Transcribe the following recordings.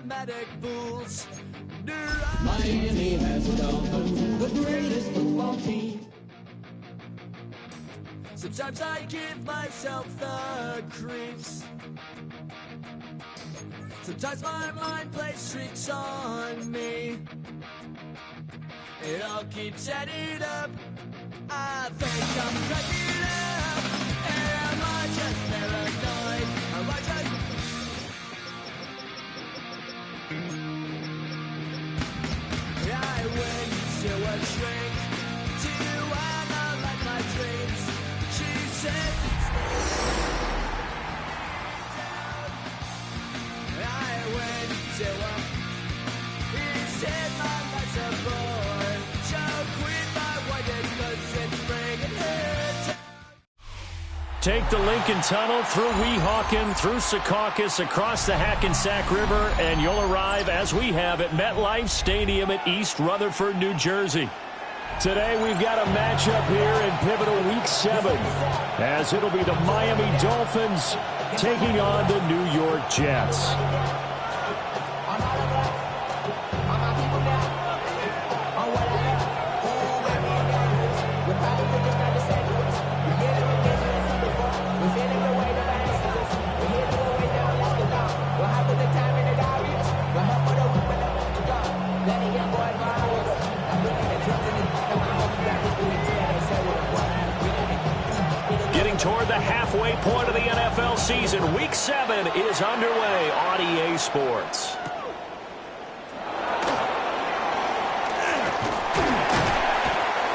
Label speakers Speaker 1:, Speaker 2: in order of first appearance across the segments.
Speaker 1: automatic fools.
Speaker 2: Miami has the Dolphins, the greatest football team.
Speaker 1: Sometimes I give myself the creeps. Sometimes my mind plays tricks on me. It all keeps adding up. I think I'm cracking up. Am I just paranoid? Am I just... I went to a shrink to analyze my dreams. She said it's I went to a... He said my life's a bore. So quit my white cause it's bringing it.
Speaker 3: Take the Lincoln Tunnel through Weehawken, through Secaucus, across the Hackensack River, and you'll arrive, as we have, at MetLife Stadium at East Rutherford, New Jersey. Today we've got a matchup here in pivotal Week 7, as it'll be the Miami Dolphins taking on the New York Jets. Toward the halfway point of the NFL season. Week 7 is underway on EA Sports.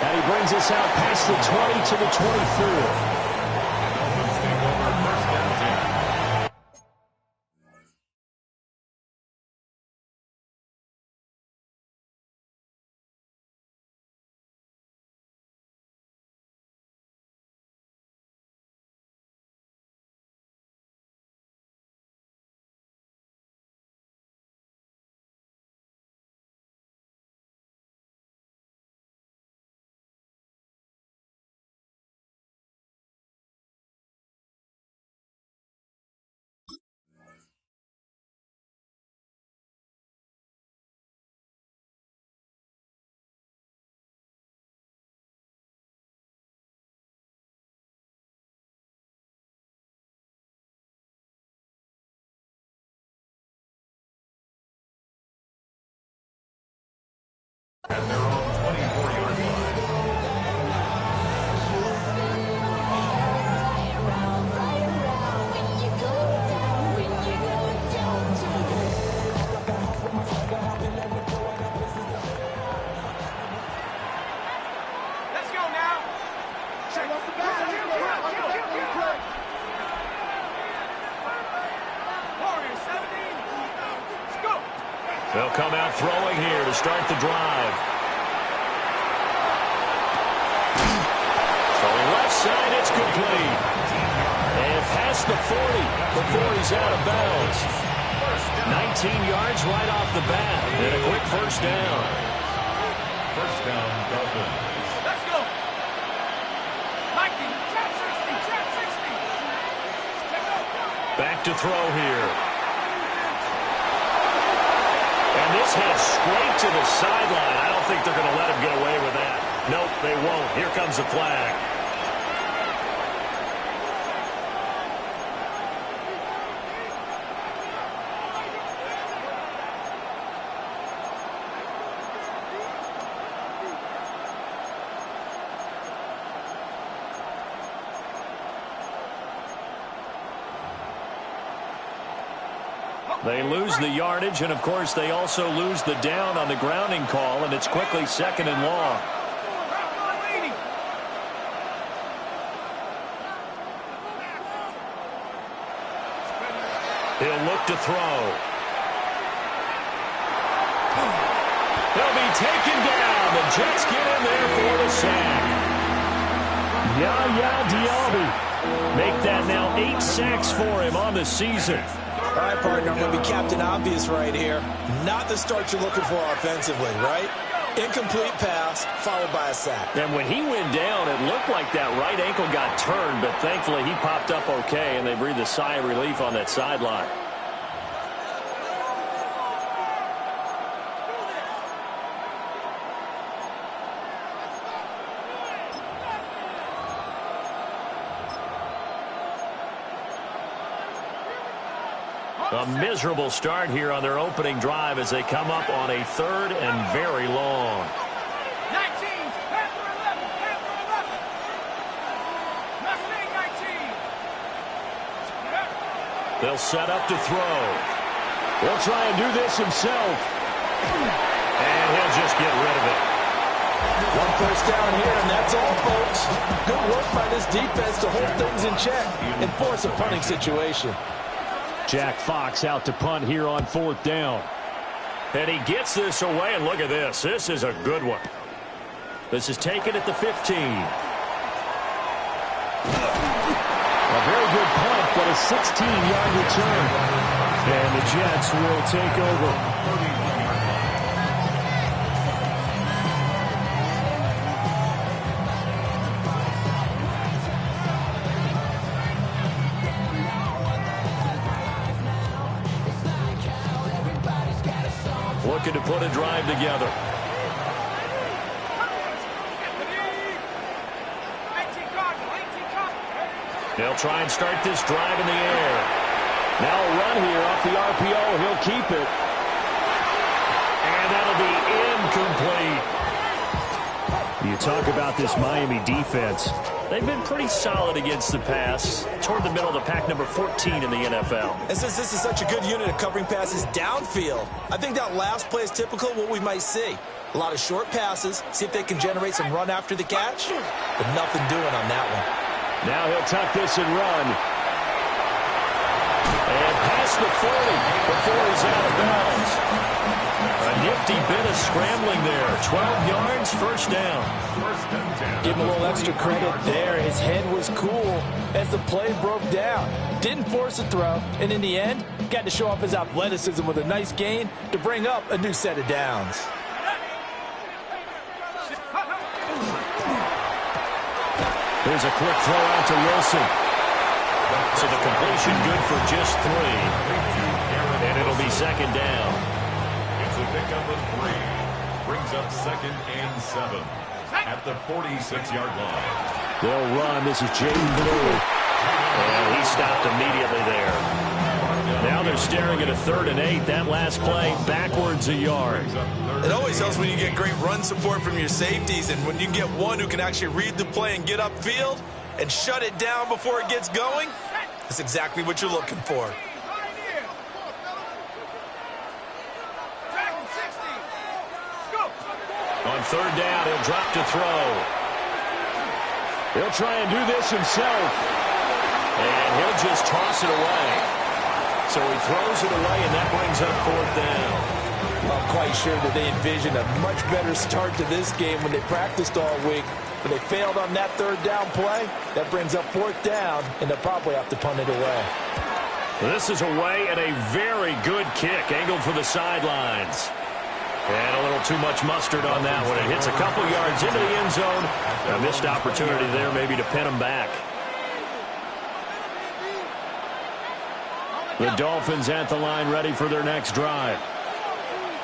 Speaker 3: And he brings us out past the 20 to the 24.
Speaker 4: At their own 24-yard line.
Speaker 5: Let's go now. Check what's the back. Warriors 17. Let's go.
Speaker 3: They'll come out throwing here to start the drive. Throwing left side, it's complete. And past the 40. The 40's out of bounds. 19 yards right off the bat. And a quick first down.
Speaker 4: First down, Dolphins.
Speaker 5: Let's go. Mikey, trap 60, trap 60.
Speaker 3: Back to throw here. And this heads straight to the sideline. I don't think they're going to let him get away with that. Nope, they won't. Here comes the flag. They lose the yardage, and, of course, they also lose the down on the grounding call, and it's quickly 2nd and long. He'll look to throw. He'll be taken down. The Jets get in there for the sack. Yaya Diaby make that now 8 sacks for him on the season.
Speaker 6: All right, partner, I'm going to be Captain Obvious right here. Not the start you're looking for offensively, right? Incomplete pass, followed by a sack.
Speaker 3: And when he went down, it looked like that right ankle got turned, but thankfully he popped up okay, and they breathed a sigh of relief on that sideline. A miserable start here on their opening drive as they come up on a 3rd and very long.
Speaker 5: 19, Panther 11, Panther 11. Mustang 19.
Speaker 3: They'll set up to throw. He'll try and do this himself. And he'll just get rid of it.
Speaker 6: 1 first down here, and that's all, folks. Good work by this defense to hold things in check and force a punting situation.
Speaker 3: Jack Fox out to punt here on 4th down. And he gets this away, and look at this. This is a good one. This is taken at the 15.
Speaker 7: A very good punt, but a 16-yard return. And the Jets will take over.
Speaker 3: Looking to put a drive together. They'll try and start this drive in the air. Now a run here off the RPO. He'll keep it. And that'll be incomplete.
Speaker 7: You talk about this Miami defense.
Speaker 3: They've been pretty solid against the pass. Toward the middle of the pack, number 14 in the NFL.
Speaker 6: And since this is such a good unit of covering passes downfield, I think that last play is typical of what we might see. A lot of short passes, see if they can generate some run after the catch, but nothing doing on that one.
Speaker 3: Now he'll tuck this and run. And past the 40 before he's out of bounds. A nifty bit of scrambling there. 12 yards, first down.
Speaker 6: Give him a little extra credit there. His head was cool as the play broke down. Didn't force a throw, and in the end, got to show off his athleticism with a nice gain to bring up a new set of downs.
Speaker 3: Here's a quick throw out to Wilson. So the completion good for just 3. And it'll be second down.
Speaker 4: It's a pickup of 3. Brings up 2nd and 7 at the 46-yard line.
Speaker 3: They'll run. This is Jaden Blue. And he stopped immediately there. Now they're staring at a 3rd and 8. That last play backwards a yard.
Speaker 6: It always helps when you get great run support from your safeties, and when you get one who can actually read the play and get upfield and shut it down before it gets going. That's exactly what you're looking for.
Speaker 3: On 3rd down, he'll drop to throw. He'll try and do this himself. And he'll just toss it away. So he throws it away, and that brings up 4th down.
Speaker 6: I'm quite sure that they envisioned a much better start to this game when they practiced all week. But they failed on that 3rd down play. That brings up 4th down, and they'll probably have to punt it away.
Speaker 3: This is away and a very good kick, angled for the sidelines. And a little too much mustard on that one. It hits a couple yards into the end zone. A missed opportunity there maybe to pin him back. The Dolphins at the line ready for their next drive.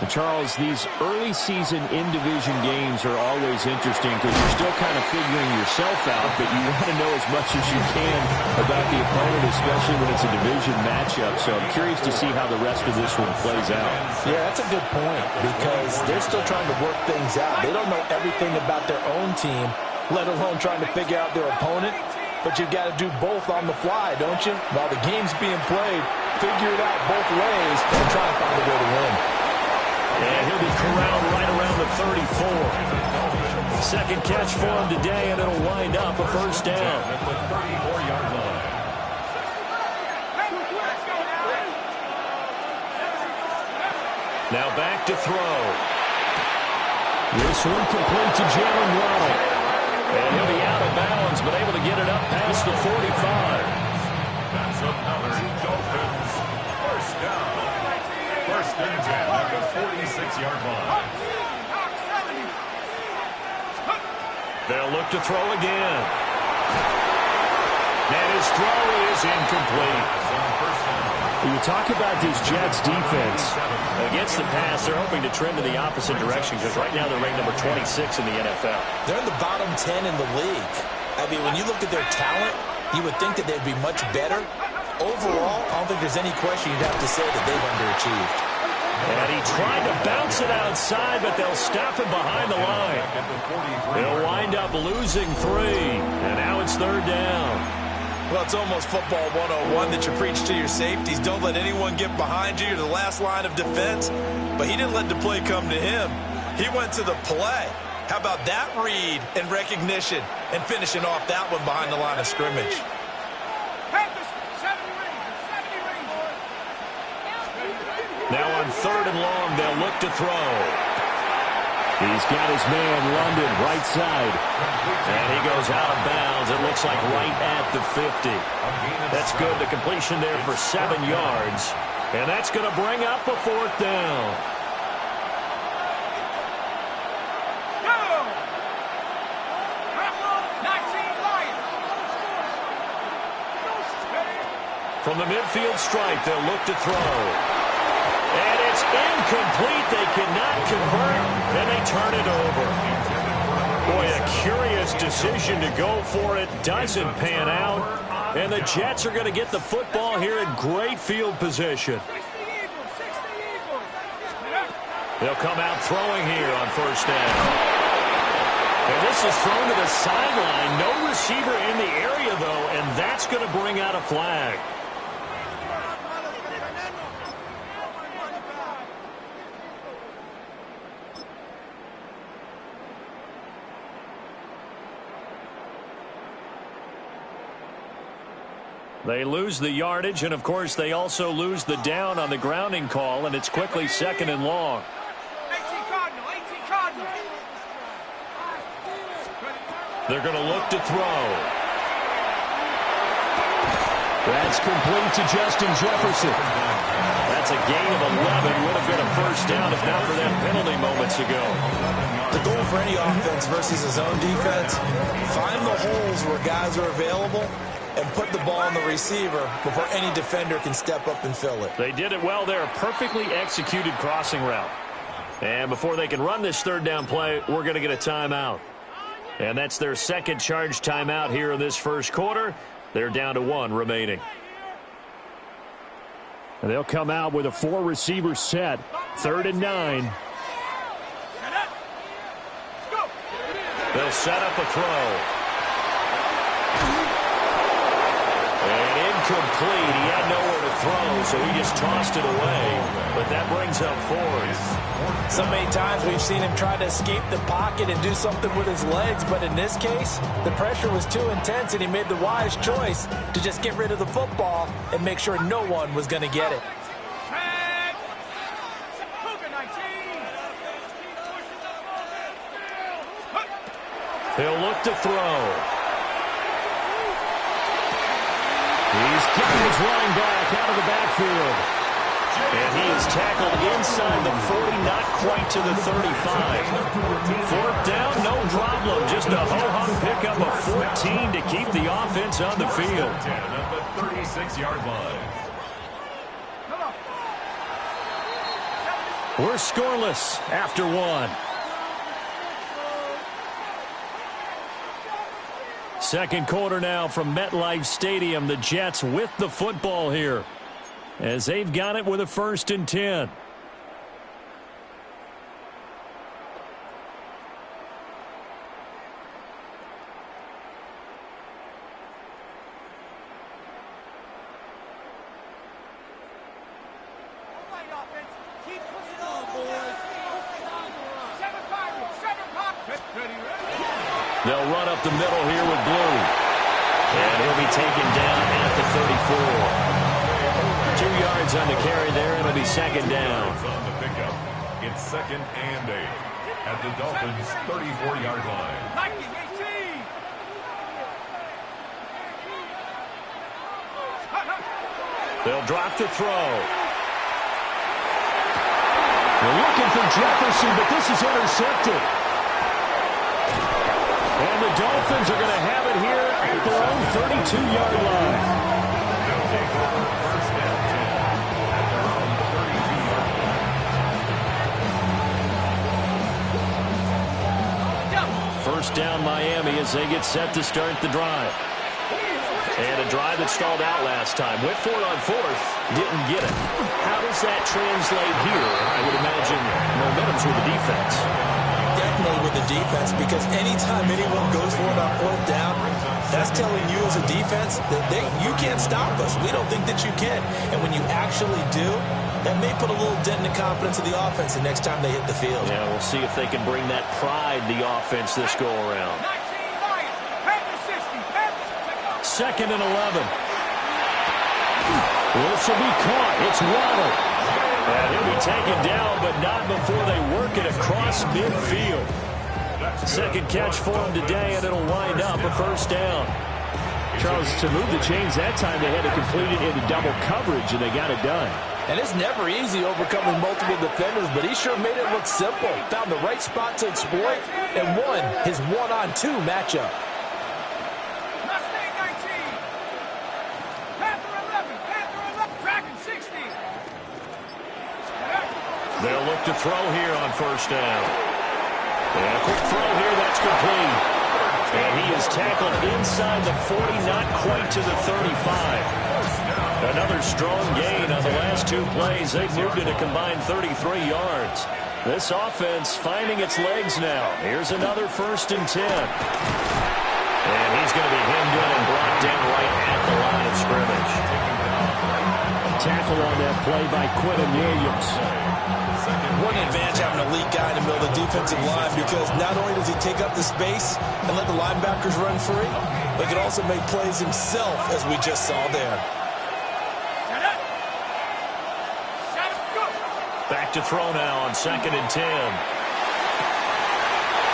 Speaker 7: And Charles, these early season in-division games are always interesting because you're still kind of figuring yourself out, but you want to know as much as you can about the opponent, especially when it's a division matchup. So I'm curious to see how the rest of this one plays out.
Speaker 6: Yeah, that's a good point because they're still trying to work things out. They don't know everything about their own team, let alone trying to figure out their opponent. But you've got to do both on the fly, don't you? While the game's being played, figure it out both ways and try and find a way to win.
Speaker 3: And he'll be corralled right around the 34. Second catch for him today, and it'll wind up a first down.
Speaker 4: At the 34-yard line.
Speaker 3: Now back to throw. This one complete to Jalen Waddle. And he'll be out of bounds, but able to get it up past the 45.
Speaker 4: That's another Dolphins first down. 1st and 10 at the 46-yard line.
Speaker 3: They'll look to throw again. And his throw is incomplete.
Speaker 7: You talk about this Jets defense.
Speaker 3: Against the pass, they're hoping to trend in the opposite direction because right now they're ranked number 26 in the NFL.
Speaker 6: They're in the bottom 10 in the league. I mean, when you look at their talent, you would think that they'd be much better. overall, I don't think there's any question you'd have to say that they've underachieved.
Speaker 3: And he tried to bounce it outside, but they'll stop him behind the line. They'll wind up losing 3, and now it's 3rd down.
Speaker 6: Well, it's almost football 101 that you preach to your safeties. Don't let anyone get behind you. You're the last line of defense. But he didn't let the play come to him. He went to the play. How about that read and recognition and finishing off that one behind the line of scrimmage?
Speaker 3: Now on 3rd and long, they'll look to throw. He's got his man, London, right side. And he goes out of bounds. It looks like right at the 50. That's good. The completion there for 7 yards. And that's going to bring up a 4th down. From the midfield stripe, they'll look to throw. And it's incomplete. They cannot convert, and they turn it over. Boy, a curious decision to go for it. Doesn't pan out. And the Jets are going to get the football here in great field position. They'll come out throwing here on 1st down. And this is thrown to the sideline. No receiver in the area, though, and that's going to bring out a flag. They lose the yardage, and, of course, they also lose the down on the grounding call, and it's quickly 2nd and long.
Speaker 5: 18 Cardinal.
Speaker 3: They're going to look to throw. That's complete to Justin Jefferson. That's a gain of 11. Would have been a 1st down if not for that penalty moments ago.
Speaker 6: The goal for any offense versus his own defense, find the holes where guys are available and put the ball on the receiver before any defender can step up and fill it.
Speaker 3: They did it well there. Perfectly executed crossing route. And before they can run this 3rd down play, we're going to get a timeout. And that's their 2nd charge timeout here in this 1st quarter. They're down to 1 remaining. And they'll come out with a 4-receiver set. 3rd and 9. They'll set up a throw. And incomplete. He had nowhere to throw, so he just tossed it away. But that brings up 4th.
Speaker 6: So many times we've seen him try to escape the pocket and do something with his legs, but in this case, the pressure was too intense, and he made the wise choice to just get rid of the football and make sure no one was going to get it.
Speaker 3: He'll look to throw. He's getting his running back out of the backfield. And he is tackled inside the 40, not quite to the 35. 4th down, no problem. Just a ho-hum pickup of 14 to keep the offense on the field.
Speaker 4: At the 36-yard line.
Speaker 3: We're scoreless after 1. 2nd quarter now from MetLife Stadium. The Jets with the football here, as they've got it with a 1st and 10. They'll run up the middle here with Blue. And he'll be taken down at the 34. 2 yards on the carry there. It'll be 2nd down.
Speaker 4: On the pickup, it's 2nd and 8 at the Dolphins' 34-yard line.
Speaker 3: They'll drop the throw. They're looking for Jefferson, but this is intercepted. And the Dolphins are going to have it here at their own 32-yard line.
Speaker 4: They'll take over 1st and 10 at their own 32-yard line.
Speaker 3: 1st down Miami as they get set to start the drive. And a drive that stalled out last time. Went for it on fourth. Didn't get it. How does that translate here? I would imagine momentum's with the defense.
Speaker 6: Definitely with the defense, because anytime anyone goes for it on fourth down, that's telling you as a defense that you can't stop us. We don't think that you can. And when you actually do, that may put a little dent in the confidence of the offense the next time they hit the field.
Speaker 3: Yeah, we'll see if they can bring that pride to the offense this go-around. 2nd and 11. This will be caught. It's Waddle. And he'll be taken down, but not before they work it across midfield. Second catch for him today, and it'll wind up a first down.
Speaker 7: Charles, to move the chains that time, they had to complete it into double coverage, and they got it done.
Speaker 6: And it's never easy overcoming multiple defenders, but he sure made it look simple. Found the right spot to exploit and won his one-on-two matchup.
Speaker 3: They'll look to throw here on first down. And a quick throw here, that's complete. And he is tackled inside the 40, not quite to the 35. Another strong gain on the last two plays. They've moved it a combined 33 yards. This offense finding its legs now. Here's another 1st and 10. And he's going to be hemmed in and brought down right at the line of scrimmage.
Speaker 7: Tackle on that play by Quentin Williams.
Speaker 6: What an advantage having an elite guy in the middle of the defensive line, because not only does he take up the space and let the linebackers run free, but he can also make plays himself, as we just saw there.
Speaker 3: Back to throw now on 2nd and 10.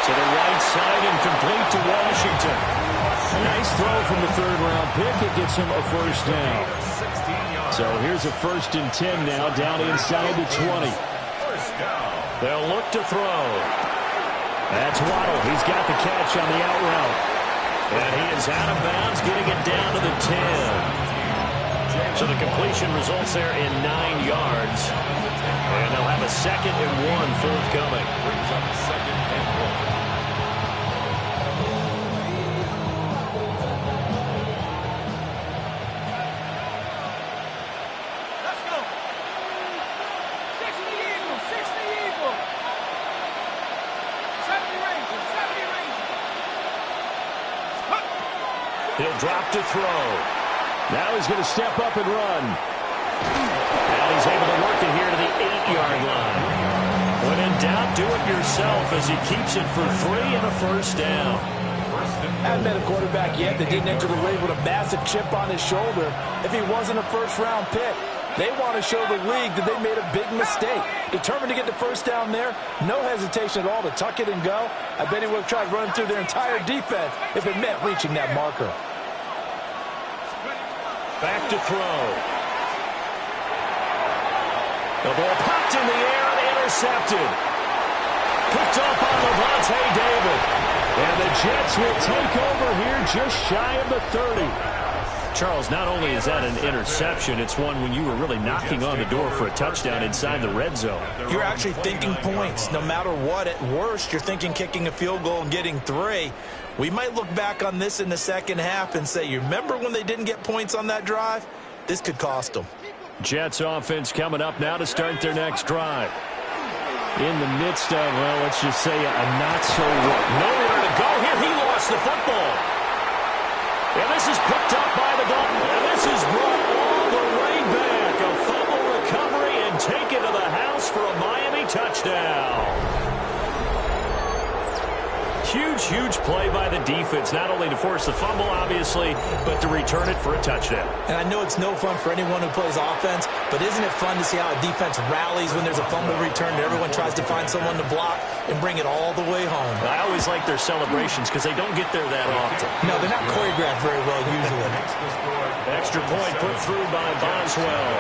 Speaker 3: To the right side and complete to Washington.
Speaker 7: A nice throw from the 3rd-round pick. It gets him a first down. So here's a 1st and 10 now, down inside the 20.
Speaker 3: They'll look to throw. That's Waddle. He's got the catch on the out route. And he is out of bounds, getting it down to the 10. So the completion results there in 9 yards. And they'll have a 2nd and 1 forthcoming. Brings up 2nd and 1. He'll drop to throw.
Speaker 7: Now he's going to step up and run.
Speaker 3: And he's able to work it here to the 8-yard line. When in doubt, do it yourself as he keeps it for 3 and a first down.
Speaker 6: Hadn't been a quarterback yet that didn't enter the league with a massive chip on his shoulder if he wasn't a first-round pick. They want to show the league that they made a big mistake. Determined to get the first down there, no hesitation at all to tuck it and go. I bet he would have tried running through their entire defense if it meant reaching that marker.
Speaker 3: Back to throw. The ball popped in the air and intercepted. Picked up on Lavonte David. And the Jets will take over here just shy of the 30. Charles, not only is that an interception, it's one when you were really knocking on the door for a touchdown inside the red zone.
Speaker 6: You're actually thinking points. No matter what, at worst, you're thinking kicking a field goal and getting 3. We might look back on this in the second half and say, you remember when they didn't get points on that drive? This could cost them.
Speaker 3: Jets offense coming up now to start their next drive. In the midst of, well, let's just say a not-so-what. Nowhere to go here. He lost the football. And this is picked up by the Dolphins. And this is brought all the way back. A fumble recovery and taken to the house for a Miami touchdown. Huge, huge play by the defense, not only to force the fumble, obviously, but to return it for a touchdown.
Speaker 6: And I know it's no fun for anyone who plays offense, but isn't it fun to see how a defense rallies when there's a fumble return and everyone tries to find someone to block and bring it all the way home?
Speaker 3: I always like their celebrations because they don't get there that often.
Speaker 6: No, they're not choreographed very well usually.
Speaker 3: Extra point put through by Boswell.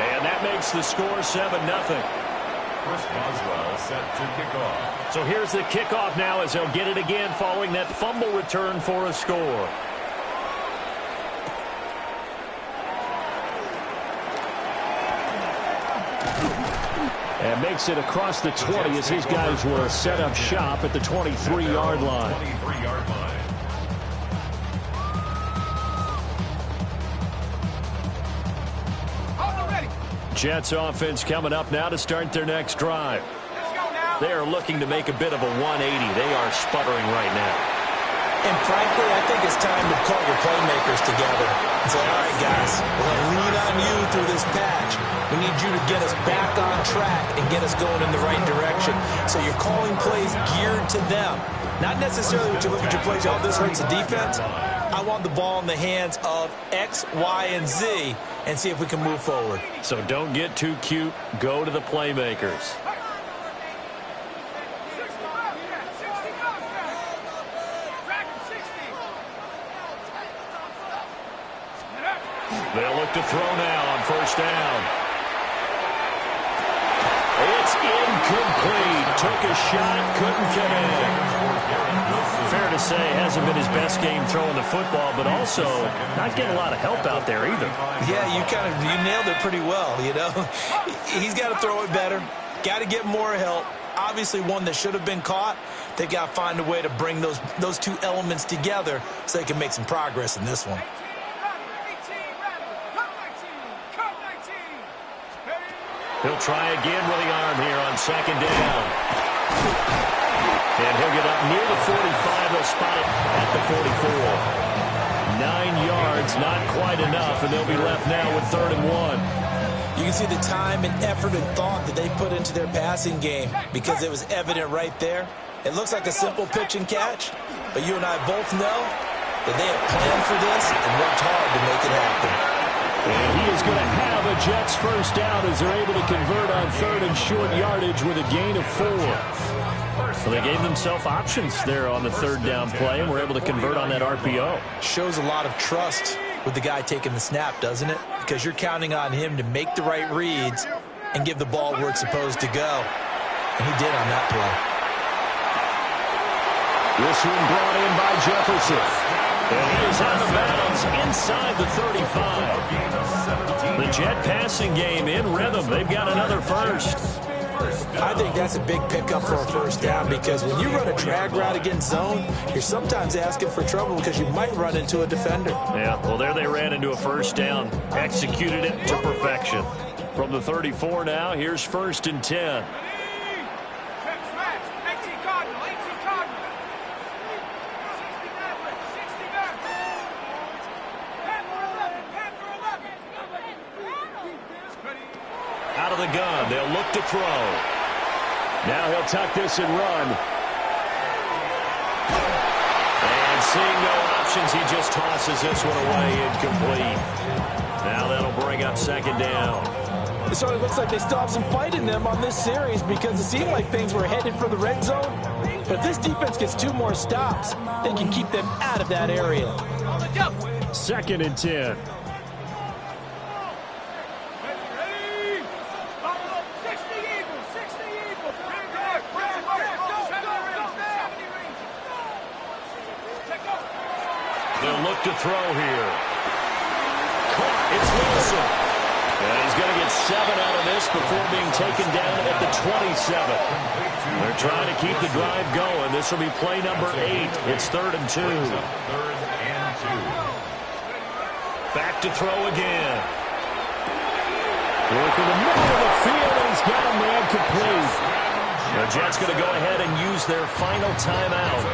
Speaker 3: And that makes the score 7-0.
Speaker 4: Chris Boswell set to kick off.
Speaker 3: So here's the kickoff now as they'll get it again following that fumble return for a score. And makes it across the 20 as his guys will set up shop at the 23-yard line. Jets offense coming up now to start their next drive. They are looking to make a bit of a 180. They are sputtering right now.
Speaker 6: And frankly, I think it's time to call your playmakers together and say, all right, guys, we're going to lean on you through this patch. We need you to get us back on track and get us going in the right direction. So you're calling plays geared to them. Not necessarily when you look at your plays, oh, this hurts the defense. I want the ball in the hands of X, Y, and Z and see if we can move forward.
Speaker 3: So don't get too cute. Go to the playmakers. They'll look to throw now on first down. It's incomplete. Took a shot, couldn't connect. Fair to say, hasn't been his best game throwing the football, but also not getting a lot of help out there either.
Speaker 6: Yeah, you nailed it pretty well, you know. He's got to throw it better. Got to get more help. Obviously one that should have been caught. They got to find a way to bring those two elements together so they can make some progress in this one.
Speaker 3: He'll try again with the arm here on second down. And he'll get up near the 45. They'll spot it at the 44. 9 yards, not quite enough, and they'll be left now with 3rd and 1.
Speaker 6: You can see the time and effort and thought that they put into their passing game because it was evident right there. It looks like a simple pitch and catch, but you and I both know that they have planned for this and worked hard to make it happen.
Speaker 3: And he is going to have a Jets first down as they're able to convert on 3rd and short yardage with a gain of 4. So they gave themselves options there on the 3rd down play and were able to convert on that RPO.
Speaker 6: Shows a lot of trust with the guy taking the snap, doesn't it? Because you're counting on him to make the right reads and give the ball where it's supposed to go. And he did on that play.
Speaker 3: This one brought in by Jefferson. And he is out of bounds inside the 35. The Jet passing game in rhythm. They've got another first.
Speaker 6: I think that's a big pickup for a first down because when you run a drag route against zone, you're sometimes asking for trouble because you might run into a defender.
Speaker 3: Yeah, well, there they ran into a first down. Executed it to perfection. From the 34 now, here's 1st and 10. Out of the gun, they'll look to throw. Now he'll tuck this and run. And seeing no options, he just tosses this one away, incomplete. Now that'll bring up 2nd down.
Speaker 6: So it looks like they still have some fight in them on this series because it seemed like things were headed for the red zone. But if this defense gets 2 more stops, they can keep them out of that area.
Speaker 3: 2nd and 10. They'll look to throw here. It's Wilson. And he's going to get 7 out of this before being taken down at the 27. They're trying to keep the drive going. This will be play number 8. It's 3rd and 2. Back to throw again. Working the middle of the field, and he's got a man complete. The Jets going to go ahead and use their final timeout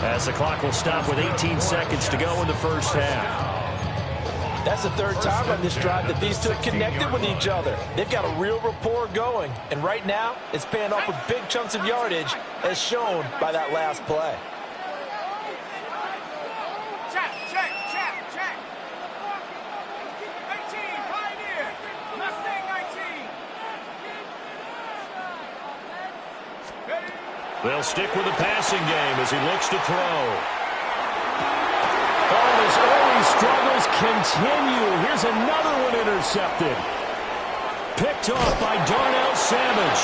Speaker 3: as the clock will stop with 18 seconds to go in the first half.
Speaker 6: That's the 3rd time on this drive that these two have connected with each other. They've got a real rapport going, and right now it's paying off with big chunks of yardage as shown by that last play.
Speaker 5: Check. 18, Pioneer. Mustang 19.
Speaker 3: They'll stick with the passing game as he looks to throw. Oh, his early struggles continue. Here's another one intercepted. Picked off by Darnell Savage.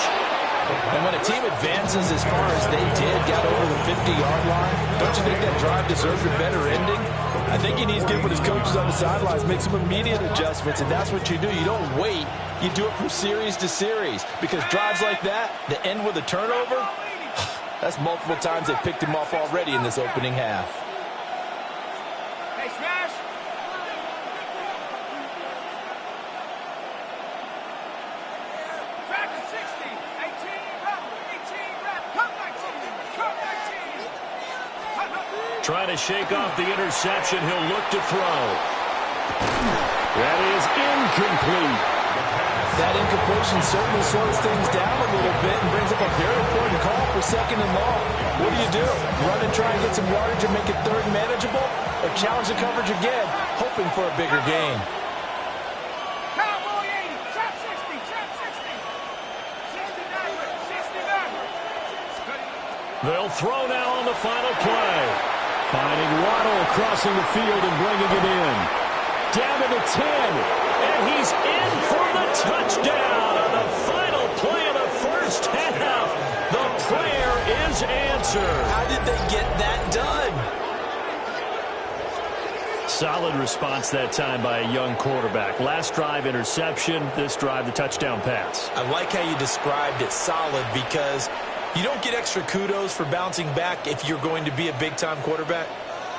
Speaker 6: And when a team advances as far as they did, got over the 50-yard line, don't you think that drive deserved a better ending? I think he needs to get with his coaches on the sidelines, make some immediate adjustments, and that's what you do. You don't wait. You do it from series to series because drives like that end with a turnover, that's multiple times they picked him off already in this opening half.
Speaker 5: Hey, Smash.
Speaker 3: Trying to shake off the interception. He'll look to throw. That is incomplete.
Speaker 6: That incompletion certainly slows things down a little bit and brings up a very important call for 2nd and long. What do? Run and try and get some yardage and make it 3rd and manageable? Or challenge the coverage again, hoping for a bigger gain?
Speaker 5: Cowboy 80, trap 60, trap 60. 69, 69.
Speaker 3: They'll throw now on the final play. Finding Waddle crossing the field and bringing it in. Down to the 10. And he's in for the touchdown on the final play of the first half. The prayer is answered.
Speaker 6: How did they get that done?
Speaker 3: Solid response that time by a young quarterback. Last drive, interception. This drive, the touchdown pass.
Speaker 6: I like how you described it, solid, because you don't get extra kudos for bouncing back if you're going to be a big-time quarterback.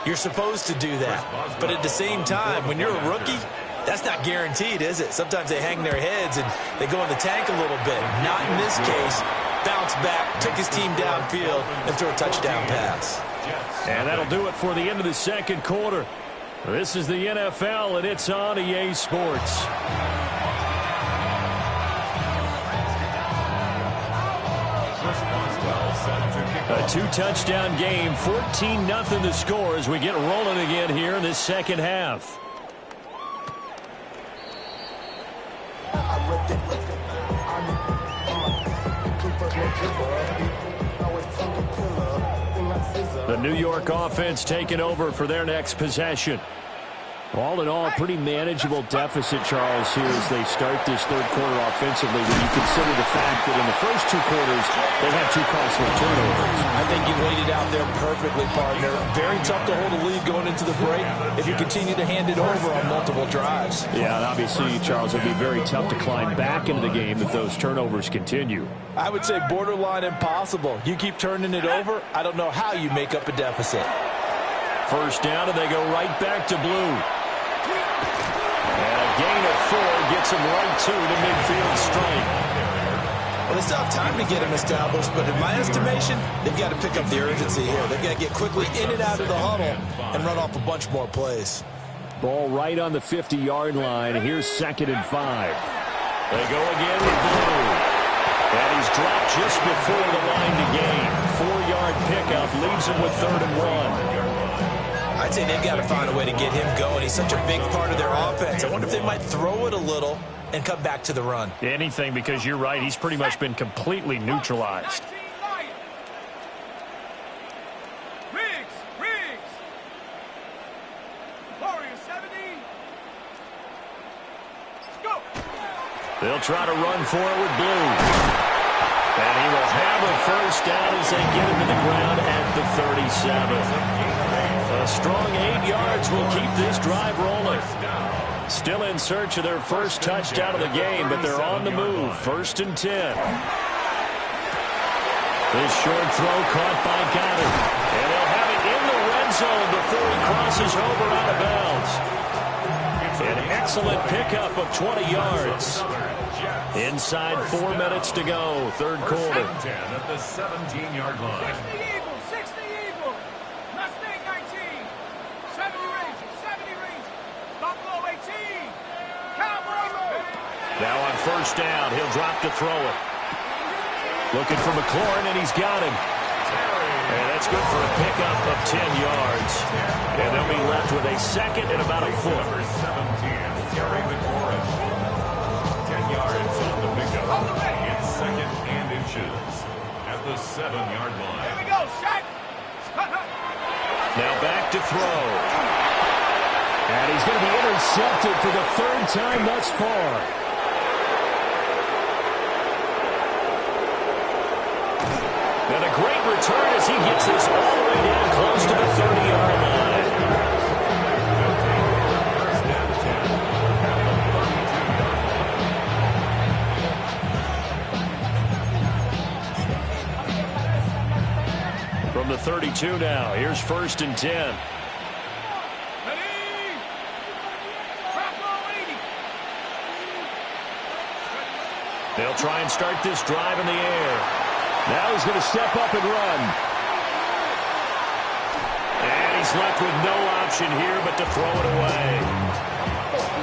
Speaker 6: You're supposed to do that. But at the same time, when you're a rookie, that's not guaranteed, is it? Sometimes they hang their heads and they go in the tank a little bit. Not in this case. Bounce back, took his team downfield, and threw a touchdown pass.
Speaker 3: And that'll do it for the end of the second quarter. This is the NFL, and it's on EA Sports. A 2-touchdown game, 14-0 the score as we get rolling again here in this second half. The New York offense taking over for their next possession. All in all, pretty manageable deficit, Charles, here as they start this third quarter offensively when you consider the fact that in the first 2 quarters, they had 2 costly turnovers.
Speaker 6: I think you laid it out there perfectly, partner. Very tough to hold a lead going into the break if you continue to hand it over on multiple drives.
Speaker 3: Yeah, and obviously, Charles, it'd be very tough to climb back into the game if those turnovers continue.
Speaker 6: I would say borderline impossible. You keep turning it over, I don't know how you make up a deficit.
Speaker 3: First down, and they go right back to blue. And a gain of 4 gets them right to the midfield stripe.
Speaker 6: Well, they still have time to get them established, but in my estimation, they've got to pick up the urgency here. They've got to get quickly in and out of the huddle and run off a bunch more plays.
Speaker 3: Ball right on the 50-yard line. Here's 2nd and 5. They go again with blue. And he's dropped just before the line to gain. 4-yard pickup leaves him with 3rd and 1.
Speaker 6: I'd say they've got to find a way to get him going. He's such a big part of their offense. I wonder if they might throw it a little and come back to the run.
Speaker 3: Anything, because you're right. He's pretty much been completely neutralized.
Speaker 5: Riggs. Warrior 70. Let's go.
Speaker 3: They'll try to run for it with blue. And he will have a first down as they get him to the ground at the 37. A strong 8 yards will keep this drive rolling. Still in search of their first touchdown of the game, but they're on the move. 1st and 10. This short throw caught by Goddard. And they'll have it in the red zone before he crosses over out of bounds. An excellent pickup of 20 yards. Inside 4 minutes to go, third quarter.
Speaker 4: 10 at the 17-yard line.
Speaker 5: 60 Eagle. Mustang 19. 70 Ranger. Buffalo 18. Cowboys.
Speaker 3: Now on first down, he'll drop to throw it. Looking for McLaurin, and he's got him. And that's good for a pickup of 10 yards. And they'll be left with a 2nd and about a foot.
Speaker 4: Number 17, Terry McLaurin. 10 yards on the pickup. It's 2nd and inches at the 7-yard line.
Speaker 5: Here we go, Shaq.
Speaker 3: Now back to throw. And he's going to be intercepted for the 3rd time thus far. And a great return as he gets this all the way down close to the 30-yard line. From the 32 now, here's 1st and 10. They'll try and start this drive in the air. Now he's going to step up and run. And he's left with no option here but to throw it away.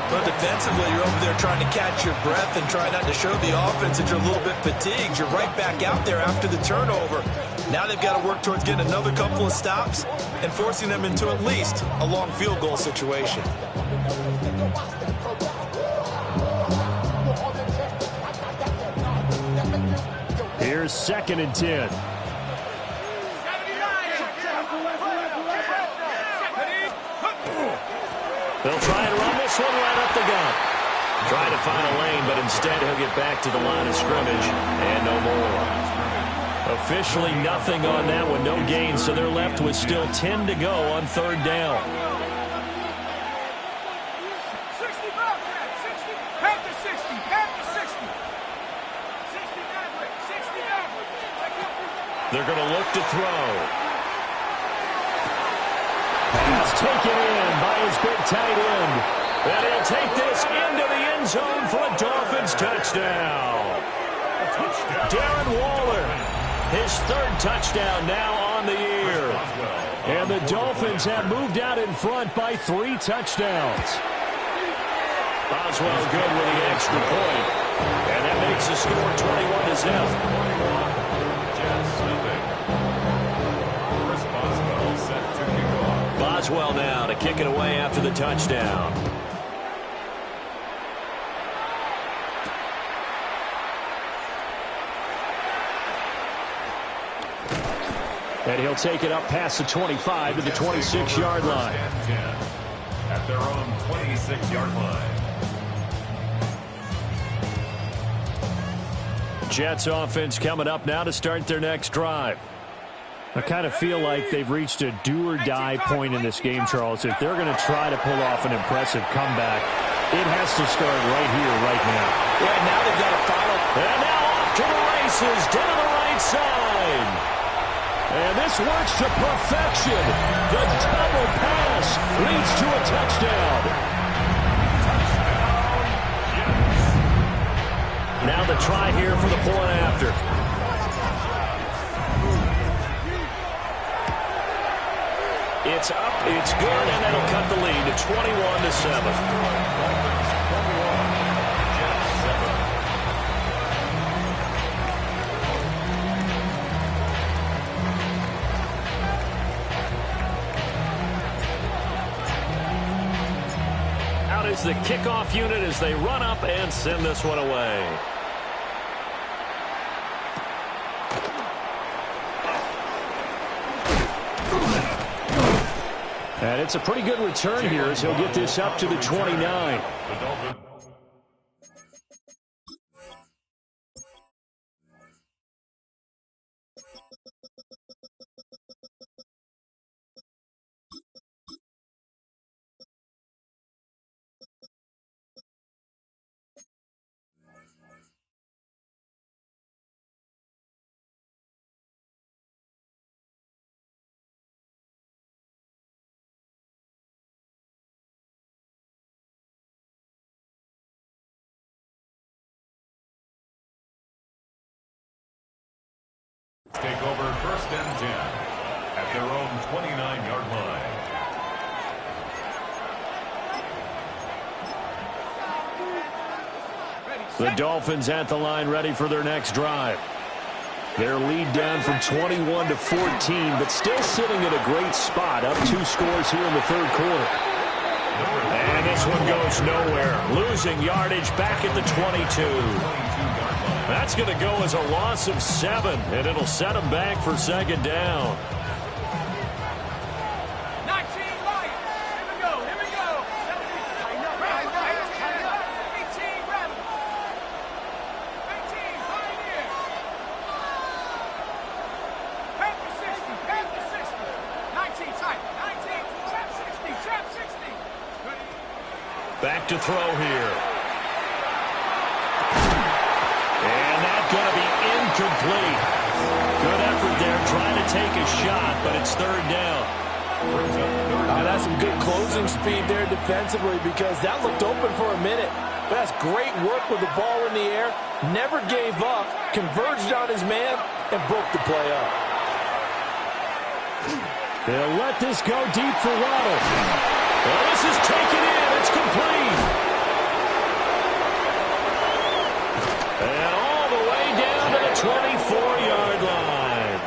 Speaker 6: But defensively, you're over there trying to catch your breath and try not to show the offense that you're a little bit fatigued. You're right back out there after the turnover. Now they've got to work towards getting another couple of stops and forcing them into at least a long field goal situation.
Speaker 3: Here's 2nd and 10. They'll try and run this one right up the gut. Trying to find a lane, but instead he'll get back to the line of scrimmage and no more. Officially nothing on that one, no gain, so they're left with still 10 to go on 3rd down.
Speaker 5: 60, half to 60, half to 60. 60 average, 60 average.
Speaker 3: They're going to look to throw. Pass taken in by his big tight end. And he'll take this into the end zone for a Dolphins touchdown. Darren Waller, his 3rd touchdown now on the year. And the Dolphins have moved out in front by 3 touchdowns. Boswell good with the extra point. And that makes the score 21-0. Boswell now to kick it away after the touchdown. And he'll take it up past the 25 to the 26-yard line.
Speaker 4: At their own 26-yard line.
Speaker 3: Jets offense coming up now to start their next drive. I kind of feel like they've reached a do-or-die point in this game, Charles. If they're going to try to pull off an impressive comeback, it has to start right here, right now.
Speaker 6: Yeah, now they've got a final.
Speaker 3: And now off to the races, down the right side. And this works to perfection. The double pass leads to a touchdown. Now the try here for the point after. It's up, it's good, and that'll cut the lead to 21-7. Out is the kickoff unit as they run up and send this one away. And it's a pretty good return here as he'll get this up to the 29.
Speaker 4: Take over 1st and 10 at their own 29-yard line.
Speaker 3: The Dolphins at the line ready for their next drive. Their lead down from 21 to 14, but still sitting at a great spot, up 2 scores here in the 3rd quarter. And this one goes nowhere. Losing yardage back at the 22. That's going to go as a loss of 7, and it'll set them back for 2nd down.
Speaker 5: 19 Lions. Here we go. Here we go. 18 Rebels. 18 Pioneer. Half to 60. Half to 60. 19 tight. 19. Trap 60. Trap 60.
Speaker 3: Back to throw here. And that's going to be incomplete. Good effort there trying to take a shot, but it's 3rd down.
Speaker 6: That's some good closing speed there defensively because that looked open for a minute. That's great work with the ball in the air. Never gave up, converged on his man, and broke the play up.
Speaker 3: They'll let this go deep for Waddle. Well, this is taken in. It's complete. And all the way down to the 24-yard line.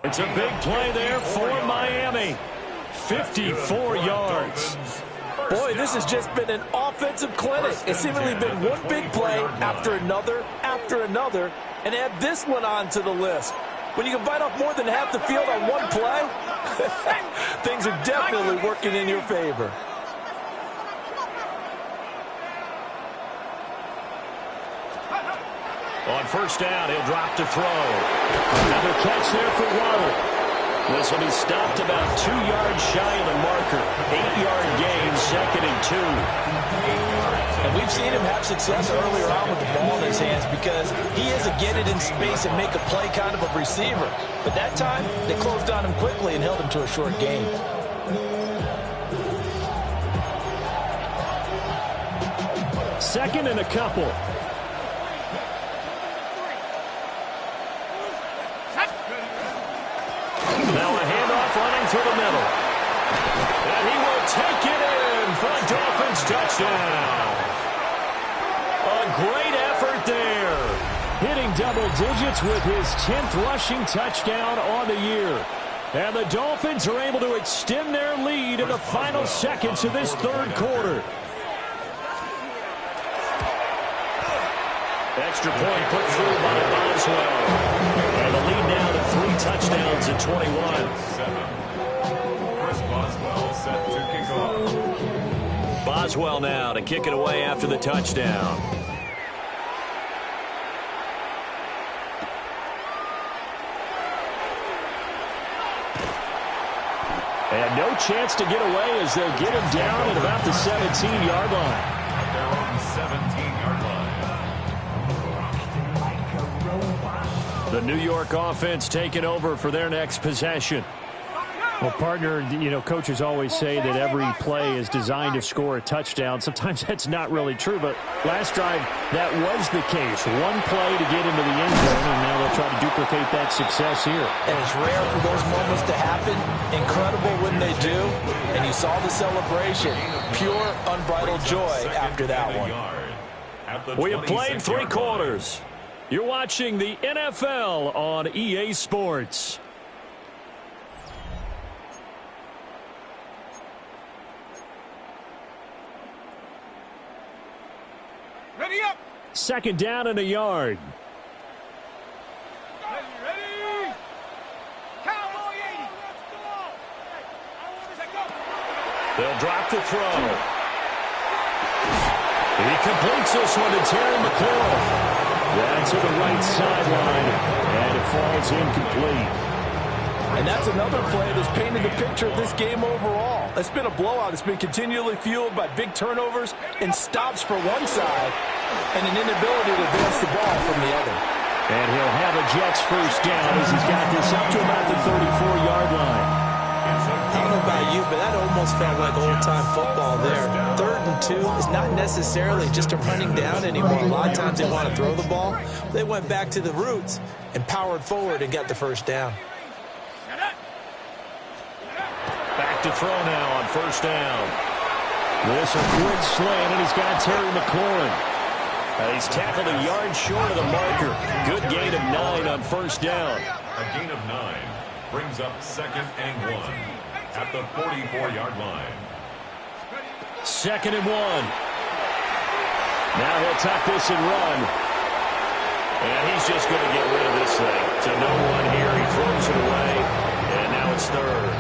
Speaker 3: It's a big play there for Miami. 54 yards.
Speaker 6: Boy, this has just been an offensive clinic. It's seemingly been one big play after another, and add this one on to the list. When you can bite off more than half the field on one play, things are definitely working in your favor.
Speaker 3: On first down, he'll drop to throw. Another catch there for Waddle. This will be stopped about 2 yards shy of the marker. 8-yard gain, 2nd and 2.
Speaker 6: And we've seen him have success earlier on with the ball in his hands because he is a get it in space and make a play kind of a receiver. But that time, they closed on him quickly and held him to a short gain.
Speaker 3: Second and a couple. Now a handoff running through the middle. And he will take it in for a Dolphins touchdown. A great effort there. Hitting double digits with his 10th rushing touchdown on the year. And the Dolphins are able to extend their lead in the final seconds of this third quarter. Extra point put through by Boswell. And the lead now to 3 touchdowns at 21.
Speaker 4: Chris Boswell set to kick off.
Speaker 3: Boswell now to kick it away after the touchdown. And no chance to get away as they'll get him down at about the 17-yard line.
Speaker 4: At their own 17-yard line.
Speaker 3: The New York offense taking over for their next possession. Well, partner, you know, coaches always say that every play is designed to score a touchdown. Sometimes that's not really true, but last drive, that was the case. One play to get into the end zone, and now they'll try to duplicate that success here.
Speaker 6: And it's rare for those moments to happen. Incredible when they do. And you saw the celebration. Pure, unbridled joy after that one.
Speaker 3: We have played 3 quarters. You're watching the NFL on EA Sports.
Speaker 5: Ready up.
Speaker 3: Second down and a yard.
Speaker 5: Ready. Cowboy 80. Let's go.
Speaker 3: They'll drop the throw. He completes this one to Terry McLaurin. That's to the right sideline, and it falls incomplete.
Speaker 6: And that's another play that's painted the picture of this game overall. It's been a blowout. It's been continually fueled by big turnovers and stops for one side and an inability to advance the ball from the other.
Speaker 3: And he'll have a Jets first down as he's got this up to about the 34-yard line.
Speaker 6: I don't know about you, but that almost felt like old-time football there. 3rd and 2 is not necessarily just a running down anymore. A lot of times they want to throw the ball. They went back to the roots and powered forward and got the first down.
Speaker 3: Back to throw now on first down. This a quick slant, and he's got Terry McLaurin. He's tackled a yard short of the marker. Good gain of 9 on first down.
Speaker 4: A gain of 9 brings up 2nd and 1 at the 44-yard line.
Speaker 3: 2nd and 1. Now he'll tuck this and run. And he's just going to get rid of this thing. To no one here. He throws it away. And now it's 3rd.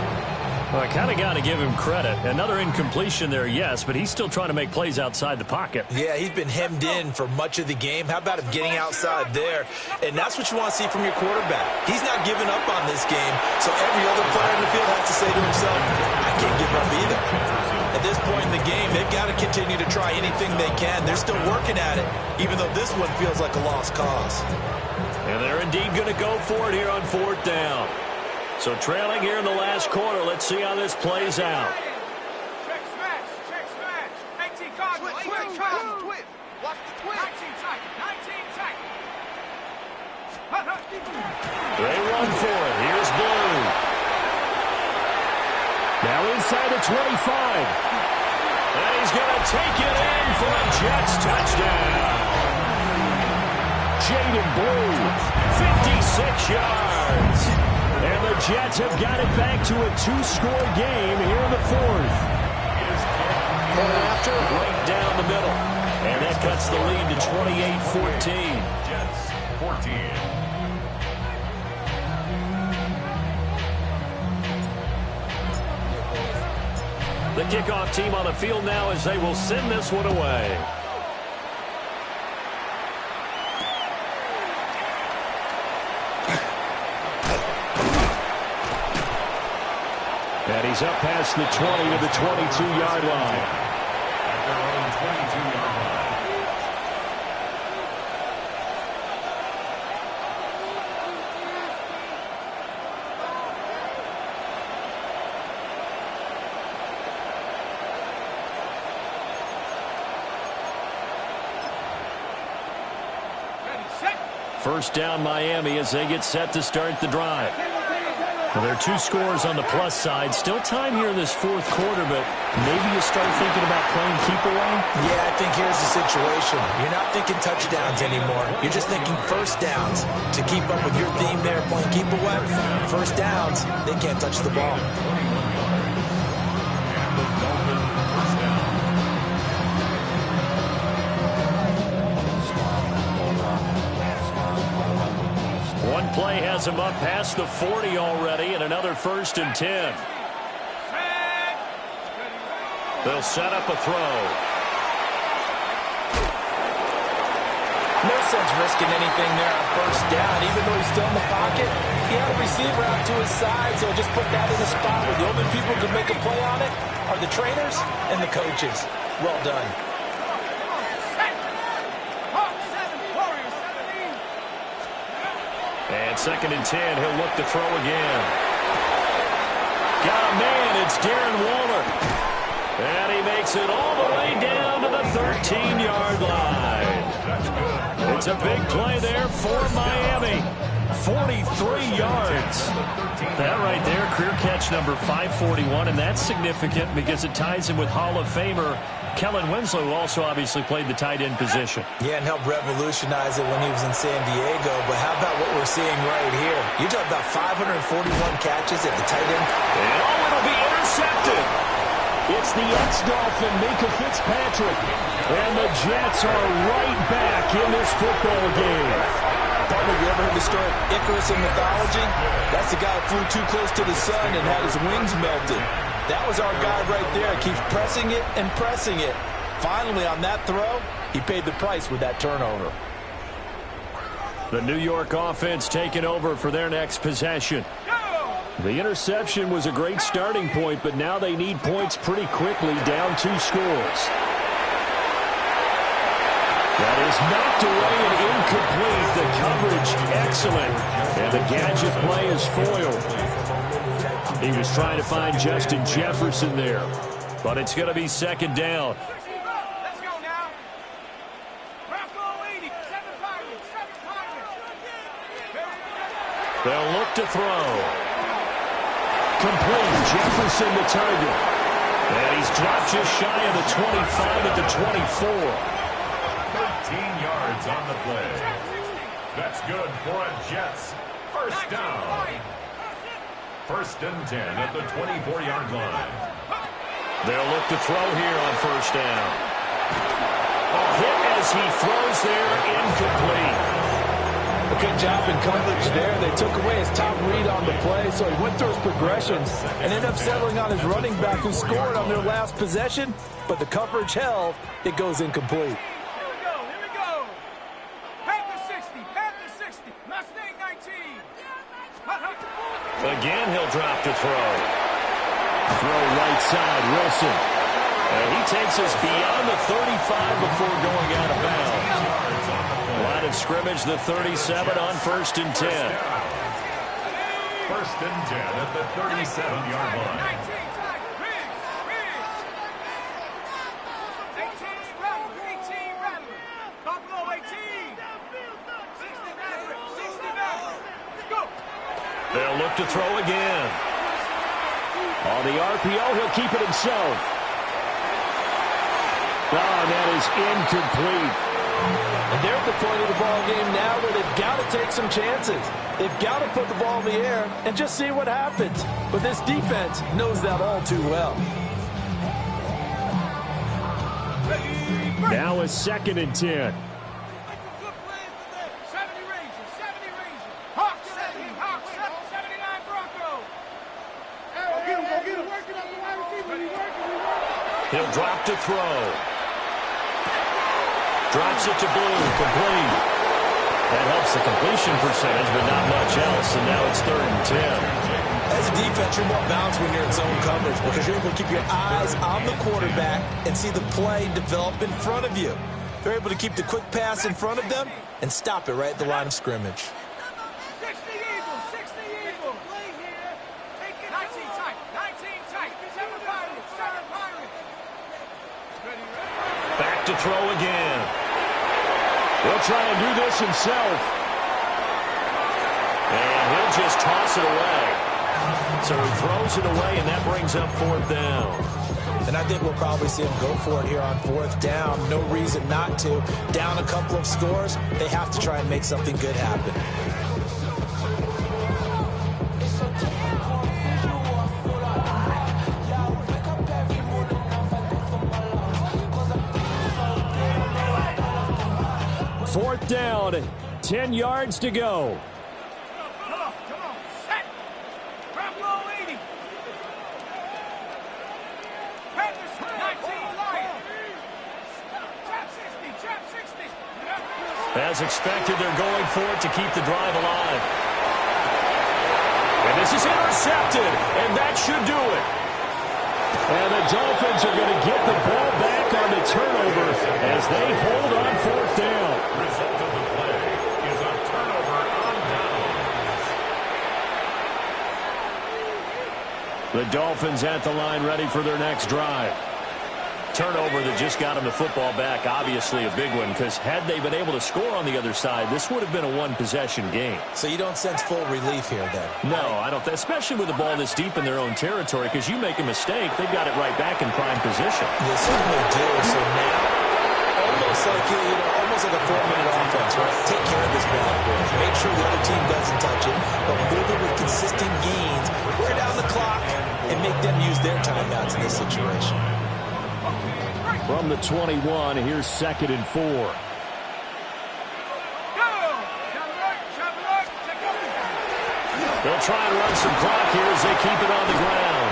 Speaker 3: Well, I kind of got to give him credit. Another incompletion there, yes, but he's still trying to make plays outside the pocket.
Speaker 6: Yeah, he's been hemmed in for much of the game. How about him getting outside there? And that's what you want to see from your quarterback. He's not giving up on this game, so every other player in the field has to say to himself, I can't give up either. At this point in the game, they've got to continue to try anything they can. They're still working at it, even though this one feels like a lost cause.
Speaker 3: And they're indeed going to go for it here on 4th down. So trailing here in the last quarter, let's see how this plays out.
Speaker 5: Check smash.
Speaker 3: They run for it. Here's Blue. Now inside the 25. And he's going to take it in for a Jets touchdown. Jaden Blue, 56 yards. And the Jets have got it back to a 2-score game here in the fourth. After right down the middle. And that cuts the lead to 28-14.
Speaker 4: Jets 14.
Speaker 3: The kickoff team on the field now as they will send this one away. And he's up past the 20 to the 22-yard line.
Speaker 4: At their own 22-yard line.
Speaker 3: First down Miami as they get set to start the drive. Well, there are 2 scores on the plus side. Still time here in this fourth quarter, but maybe you start thinking about playing keep away?
Speaker 6: Yeah, I think here's the situation. You're not thinking touchdowns anymore. You're just thinking first downs. To keep up with your theme there, playing keep away, first downs, they can't touch the ball.
Speaker 3: One play has him up past the 40 already, and another 1st and 10. They'll set up a throw.
Speaker 6: No sense risking anything there on first down. Even though he's still in the pocket, he had a receiver out to his side, so just put that in a spot where the only people who can make a play on it are the trainers and the coaches. Well done.
Speaker 3: And 2nd and 10, he'll look to throw again. Got a man, it's Darren Waller. And he makes it all the way down to the 13-yard line. It's a big play there for Miami. 43 yards. That right there, career catch number 541, and that's significant because it ties him with Hall of Famer Kellen Winslow, who also obviously played the tight end position.
Speaker 6: Yeah, and helped revolutionize it when he was in San Diego. But how about what we're seeing right here? You're talking about 541 catches at the tight end.
Speaker 3: And it'll be intercepted. It's the ex-Dolphin, Minkah Fitzpatrick. And the Jets are right back in this football game.
Speaker 6: Partner, you ever heard the story of Icarus in mythology? That's the guy who flew too close to the sun and had his wings melted. That was our guy right there. Keeps pressing it and pressing it. Finally, on that throw, he paid the price with that turnover.
Speaker 3: The New York offense taking over for their next possession. The interception was a great starting point, but now they need points pretty quickly, down 2 scores. That is knocked away and incomplete. The coverage, excellent. And the gadget play is foiled. He was trying to find Justin Jefferson there. But it's going to be 2nd down.
Speaker 5: Let's go now. Bravo 80, 7 Pirates, 7 Pirates.
Speaker 3: They'll look to throw. Complete. Jefferson the target. And he's dropped just shy of the 25 at the 24.
Speaker 4: 13 yards on the play. That's good for a Jets first down. 1st and 10 at the 24-yard line.
Speaker 3: They'll look to throw here on 1st down. A hit as he throws there, incomplete.
Speaker 6: A good job in coverage there. They took away his top read on the play, so he went through his progressions and ended up settling on his running back who scored on their last possession, but the coverage held. It goes incomplete.
Speaker 3: Again, he'll drop to throw. Throw right side, Wilson. And he takes us beyond the 35 before going out of bounds. Line of scrimmage, the 37 on 1st and 10.
Speaker 4: 1st and 10 at the 37-yard line.
Speaker 5: 18 Buffalo 18. 60 Maverick, 60 Maverick.
Speaker 3: back to throw again.
Speaker 7: On the RPO, he'll keep it himself. Oh, that is incomplete.
Speaker 6: And they're at the point of the ball game now where they've got to take some chances. They've got to put the ball in the air and just see what happens. But this defense knows that all too well.
Speaker 3: Now a 2nd and 10.
Speaker 5: 70 Rangers. Hawks, 79 Broncos. Go get him. Working on the wide receiver.
Speaker 3: He'll drop to throw. Drops it to Blue. Complete. That helps the completion percentage, but not much else, and now it's 3rd and 10.
Speaker 6: As a defense, you're more balanced when you're in zone coverage because you're able to keep your eyes on the quarterback and see the play develop in front of you. They're able to keep the quick pass in front of them and stop it right at the line of scrimmage.
Speaker 5: 60 Eagles. 60 Eagles. Play here. Take it. 19 tight. 7 Pirates. Ready.
Speaker 3: Back to throw again. He'll try and do this himself. And he'll just toss it away. So he throws it away, and that brings up 4th down.
Speaker 6: And I think we'll probably see him go for it here on 4th down. No reason not to. Down a couple of scores, they have to try and make something good happen.
Speaker 3: Fourth down, 10 yards to go.
Speaker 5: Come on. Set. Grab low 80. Panthers, 19 Lions. Trap 60.
Speaker 3: As expected, they're going for it to keep the drive alive. And this is intercepted, and that should do it. And the Dolphins are going to get the ball back on the turnover as they hold on 4th down.
Speaker 4: Result of the play is a turnover on downs.
Speaker 3: The Dolphins at the line ready for their next drive. Turnover that just got them the football back, obviously a big one, because had they been able to score on the other side, this would have been a one-possession game.
Speaker 6: So you don't sense full relief here then?
Speaker 3: No, I don't, especially with the ball this deep in their own territory, because you make a mistake, they've got it right back in prime position.
Speaker 6: They certainly do. So now, almost like a 4-minute offense, right? Take care of this ball. Make sure the other team doesn't touch it, but move it with consistent gains. Wear down the clock and make them use their timeouts in this situation.
Speaker 3: From the 21, here's 2nd and 4.
Speaker 5: Go!
Speaker 3: They'll try and run some clock here as they keep it on the ground.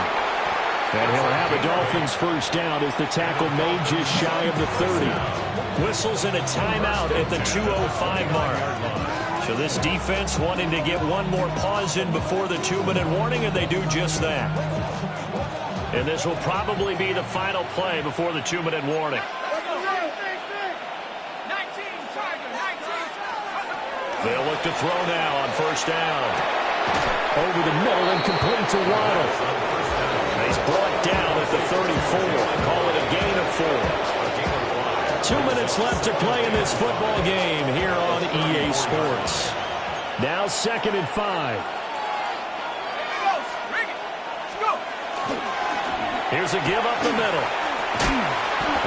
Speaker 3: And he'll have the Dolphins first down as the tackle made just shy of the 30. Whistles and a timeout at the 2:05 mark. So this defense wanting to get one more pause in before the 2-minute warning, and they do just that. And this will probably be the final play before the 2-minute warning. They'll look to throw now on first down. Over the middle and complete to Waddle. And he's brought down at the 34. Call it a gain of 4. 2 minutes left to play in this football game here on EA Sports. Now 2nd and 5. Here's a give up the middle.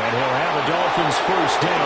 Speaker 3: And he'll have the Dolphins first down.